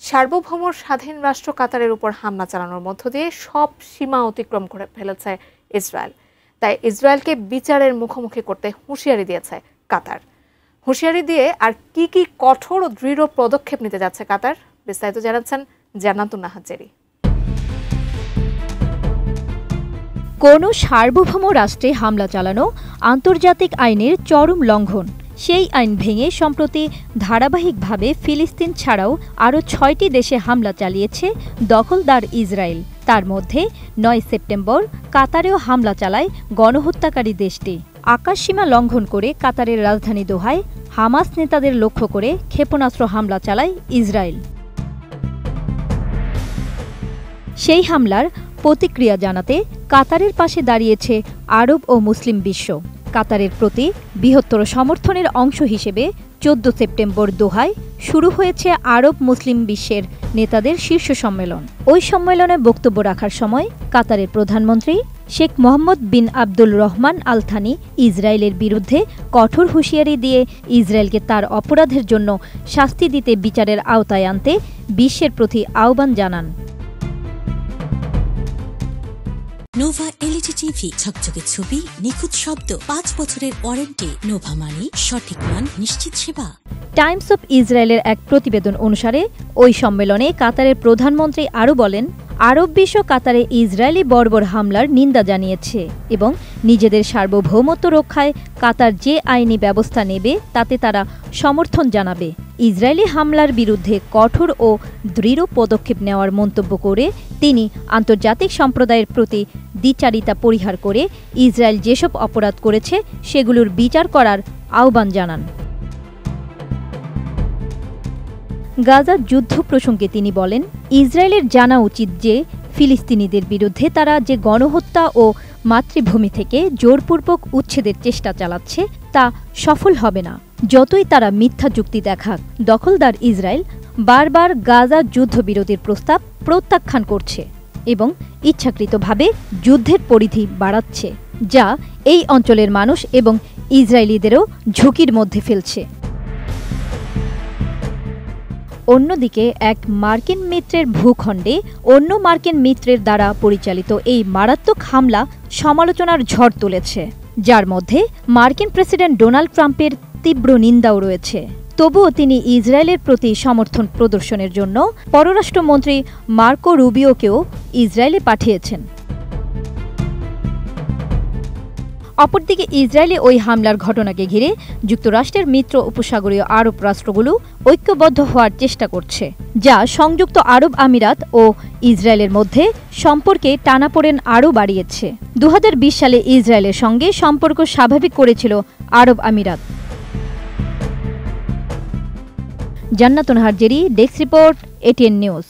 সার্বভৌম স্বাধীন রাষ্ট্র কাতারের উপর হামলা চালানোর মধ্য দিয়ে সব সীমা অতিক্রম করে ফেলেছে ইসরায়েল। তাই ইসরায়েলকে বিচারের মুখোমুখি করতে হুঁশিয়ারি দিয়েছে কাতার। হুঁশিয়ারি দিয়ে আর কি কি কঠোর ও দৃঢ় পদক্ষেপ নিতে যাচ্ছে কাতার, বিস্তারিত জানাচ্ছেন জান্নাতুন নাহার জেরি। কোনো সার্বভৌম রাষ্ট্রে হামলা চালানো আন্তর্জাতিক আইনের চরম লঙ্ঘন। সেই আইন ভেঙে সম্প্রতি ধারাবাহিকভাবে ফিলিস্তিন ছাড়াও আরও ৬টি দেশে হামলা চালিয়েছে দখলদার ইসরায়েল। তার মধ্যে ৯ সেপ্টেম্বর কাতারেও হামলা চালায় গণহত্যাকারী দেশটি। আকাশসীমা লঙ্ঘন করে কাতারের রাজধানী দোহায় হামাস নেতাদের লক্ষ্য করে ক্ষেপণাস্ত্র হামলা চালায় ইসরায়েল। সেই হামলার প্রতিক্রিয়া জানাতে কাতারের পাশে দাঁড়িয়েছে আরব ও মুসলিম বিশ্ব। কাতারের প্রতি বৃহত্তর সমর্থনের অংশ হিসেবে ১৪ সেপ্টেম্বর দোহায় শুরু হয়েছে আরব মুসলিম বিশ্বের নেতাদের শীর্ষ সম্মেলন। ওই সম্মেলনে বক্তব্য রাখার সময় কাতারের প্রধানমন্ত্রী শেখ মোহাম্মদ বিন আব্দুল রহমান আল থানি ইসরায়েলের বিরুদ্ধে কঠোর হুঁশিয়ারি দিয়ে ইসরায়েলকে তার অপরাধের জন্য শাস্তি দিতে বিচারের আওতায় আনতে বিশ্বের প্রতি আহ্বান জানান। নোভা এলইডি টিভি, ঝকঝকে ছবি, নিখুঁত শব্দ, ৫ বছরের ওয়ারেন্টি। নোভা মানে সঠিক মান, নিশ্চিত সেবা। টাইমস অফ ইসরায়েলের এক প্রতিবেদন অনুসারে ওই সম্মেলনে কাতারের প্রধানমন্ত্রী আরও বলেন, আরব বিশ্ব কাতারে ইসরায়েলি বর্বর হামলার নিন্দা জানিয়েছে এবং নিজেদের সার্বভৌমত্ব রক্ষায় কাতার যে আইনি ব্যবস্থা নেবে তাতে তারা সমর্থন জানাবে। ইসরায়েলি হামলার বিরুদ্ধে কঠোর ও দৃঢ় পদক্ষেপ নেওয়ার মন্তব্য করে তিনি আন্তর্জাতিক সম্প্রদায়ের প্রতি দ্বিচারিতা পরিহার করে ইসরায়েল যেসব অপরাধ করেছে সেগুলোর বিচার করার আহ্বান জানান। গাজার যুদ্ধ প্রসঙ্গে তিনি বলেন, ইসরায়েলের জানা উচিত যে ফিলিস্তিনিদের বিরুদ্ধে তারা যে গণহত্যা ও মাতৃভূমি থেকে জোরপূর্বক উচ্ছেদের চেষ্টা চালাচ্ছে তা সফল হবে না। যতই তারা মিথ্যা যুক্তি দেখাক, দখলদার ইসরায়েল বারবার গাজা যুদ্ধবিরতির প্রস্তাব প্রত্যাখ্যান করছে এবং ইচ্ছাকৃতভাবে যুদ্ধের পরিধি বাড়াচ্ছে, যা এই অঞ্চলের মানুষ এবং ইসরায়েলিদেরও ঝুঁকির মধ্যে ফেলছে। অন্যদিকে এক মার্কিন মিত্রের ভূখণ্ডে অন্য মার্কিন মিত্রের দ্বারা পরিচালিত এই মারাত্মক হামলা সমালোচনার ঝড় তুলেছে, যার মধ্যে মার্কিন প্রেসিডেন্ট ডোনাল্ড ট্রাম্পের তীব্র নিন্দাও রয়েছে। তবুও তিনি ইসরায়েলের প্রতি সমর্থন প্রদর্শনের জন্য পররাষ্ট্রমন্ত্রী মার্কো রুবিওকেও ইসরায়েলে পাঠিয়েছেন। অপরদিকে ইসরায়েলে ওই হামলার ঘটনাকে ঘিরে যুক্তরাষ্ট্রের মিত্র উপসাগরীয় আরব রাষ্ট্রগুলো ঐক্যবদ্ধ হওয়ার চেষ্টা করছে, যা সংযুক্ত আরব আমিরাত ও ইসরায়েলের মধ্যে সম্পর্কে টানাপোড়েন আরও বাড়িয়েছে। ২০২০ সালে ইসরায়েলের সঙ্গে সম্পর্ক স্বাভাবিক করেছিল আরব আমিরাত। জান্নাতুন Nahar Jerry, desk report, ATN news.